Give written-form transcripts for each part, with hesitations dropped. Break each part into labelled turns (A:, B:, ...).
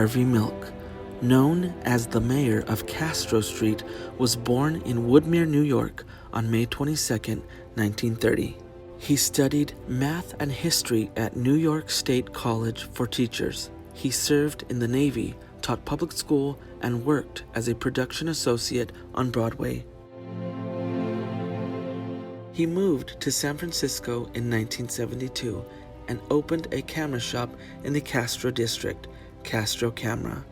A: Harvey Milk, known as the mayor of Castro Street, was born in Woodmere, New York on May 22, 1930. He studied math and history at New York State College for Teachers. He served in the Navy, taught public school, and worked as a production associate on Broadway. He moved to San Francisco in 1972 and opened a camera shop in the Castro district, Castro Camera.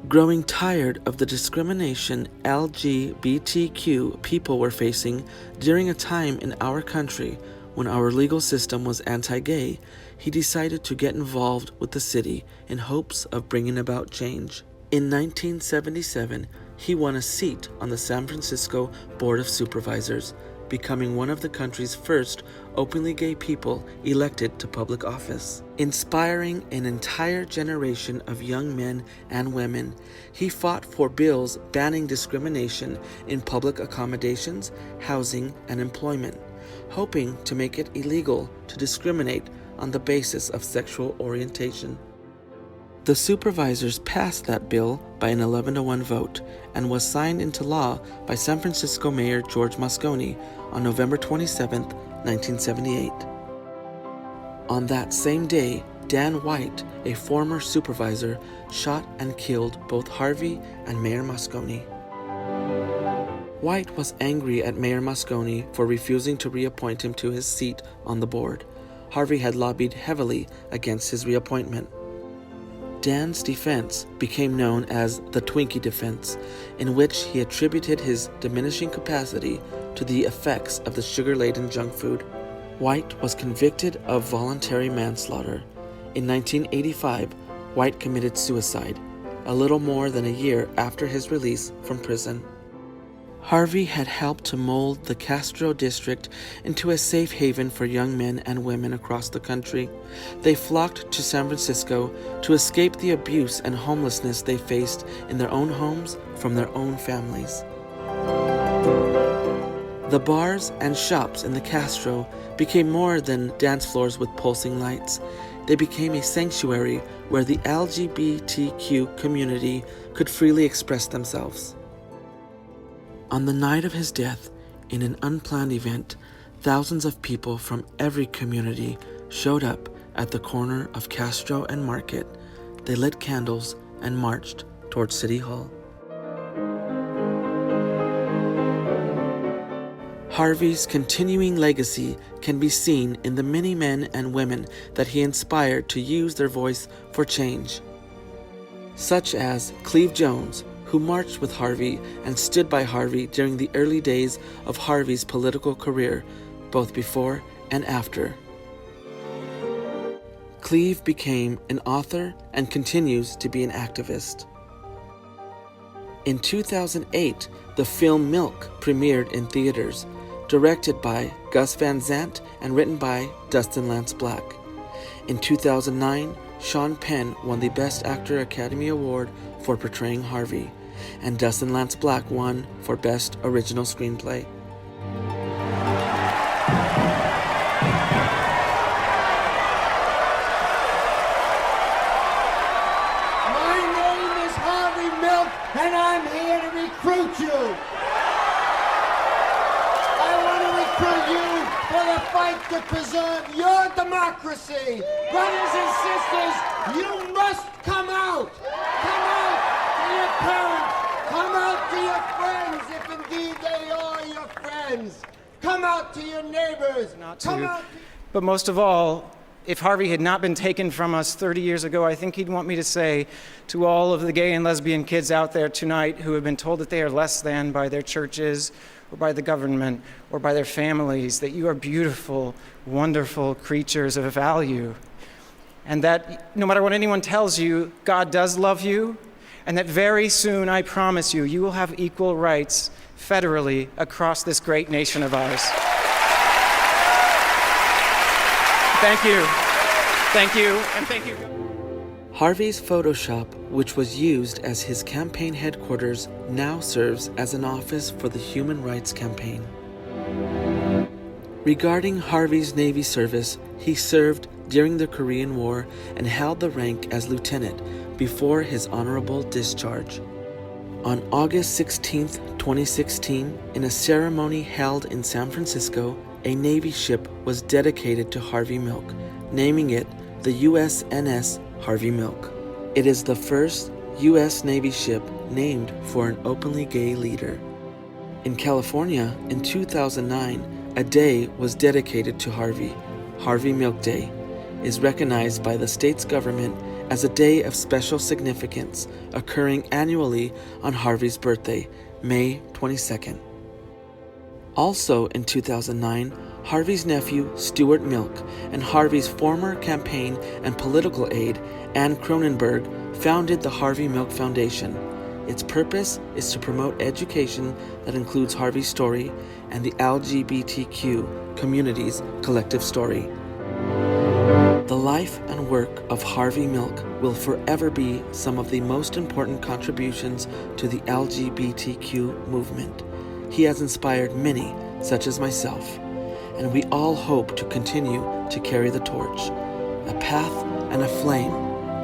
A: Growing tired of the discrimination LGBTQ people were facing during a time in our country when our legal system was anti-gay, he decided to get involved with the city in hopes of bringing about change. In 1977, he won a seat on the San Francisco Board of Supervisors, becoming one of the country's first openly gay people elected to public office. Inspiring an entire generation of young men and women, he fought for bills banning discrimination in public accommodations, housing, and employment, hoping to make it illegal to discriminate on the basis of sexual orientation. The supervisors passed that bill by an 11-1 vote and was signed into law by San Francisco Mayor George Moscone on November 27, 1978. On that same day, Dan White, a former supervisor, shot and killed both Harvey and Mayor Moscone. White was angry at Mayor Moscone for refusing to reappoint him to his seat on the board. Harvey had lobbied heavily against his reappointment. Dan's defense became known as the Twinkie defense, in which he attributed his diminishing capacity to the effects of the sugar-laden junk food. White was convicted of voluntary manslaughter. In 1985, White committed suicide, a little more than a year after his release from prison. Harvey had helped to mold the Castro district into a safe haven for young men and women across the country. They flocked to San Francisco to escape the abuse and homelessness they faced in their own homes from their own families. The bars and shops in the Castro became more than dance floors with pulsing lights. They became a sanctuary where the LGBTQ community could freely express themselves. On the night of his death, in an unplanned event, thousands of people from every community showed up at the corner of Castro and Market. They lit candles and marched toward City Hall. Harvey's continuing legacy can be seen in the many men and women that he inspired to use their voice for change, such as Cleve Jones, who marched with Harvey and stood by Harvey during the early days of Harvey's political career, both before and after. Cleve became an author and continues to be an activist. In 2008, the film Milk premiered in theaters, directed by Gus Van Sant and written by Dustin Lance Black. In 2009, Sean Penn won the Best Actor Academy Award for portraying Harvey, and Dustin Lance Black won for Best Original Screenplay.
B: My name is Harvey Milk, and I'm here to recruit you. I want to recruit you for the fight to preserve your democracy. Brothers and sisters, you must come out. Come out to your parents. Come out to your friends, if indeed they are your friends. Come out to your neighbors.
C: But most of all, if Harvey had not been taken from us 30 years ago, I think he'd want me to say to all of the gay and lesbian kids out there tonight who have been told that they are less than by their churches or by the government or by their families, that you are beautiful, wonderful creatures of value. And that no matter what anyone tells you, God does love you, and that very soon, I promise you, you will have equal rights federally across this great nation of ours. Thank you. Thank you, and thank you.
A: Harvey's photo shop, which was used as his campaign headquarters, now serves as an office for the Human Rights Campaign. Regarding Harvey's Navy service, he served during the Korean War and held the rank as lieutenant before his honorable discharge. On August 16, 2016, in a ceremony held in San Francisco, a Navy ship was dedicated to Harvey Milk, naming it the USNS Harvey Milk. It is the first U.S. Navy ship named for an openly gay leader. In California, in 2009, a day was dedicated to Harvey. Harvey Milk Day is recognized by the state's government as a day of special significance, occurring annually on Harvey's birthday, May 22nd. Also in 2009, Harvey's nephew, Stuart Milk, and Harvey's former campaign and political aide, Ann Cronenberg, founded the Harvey Milk Foundation. Its purpose is to promote education that includes Harvey's story and the LGBTQ community's collective story. The life and work of Harvey Milk will forever be some of the most important contributions to the LGBTQ movement. He has inspired many, such as myself, and we all hope to continue to carry the torch, a path and a flame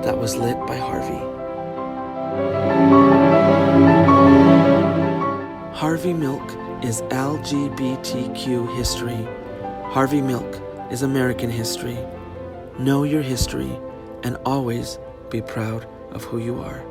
A: that was lit by Harvey. Harvey Milk is LGBTQ history. Harvey Milk is American history. Know your history and always be proud of who you are.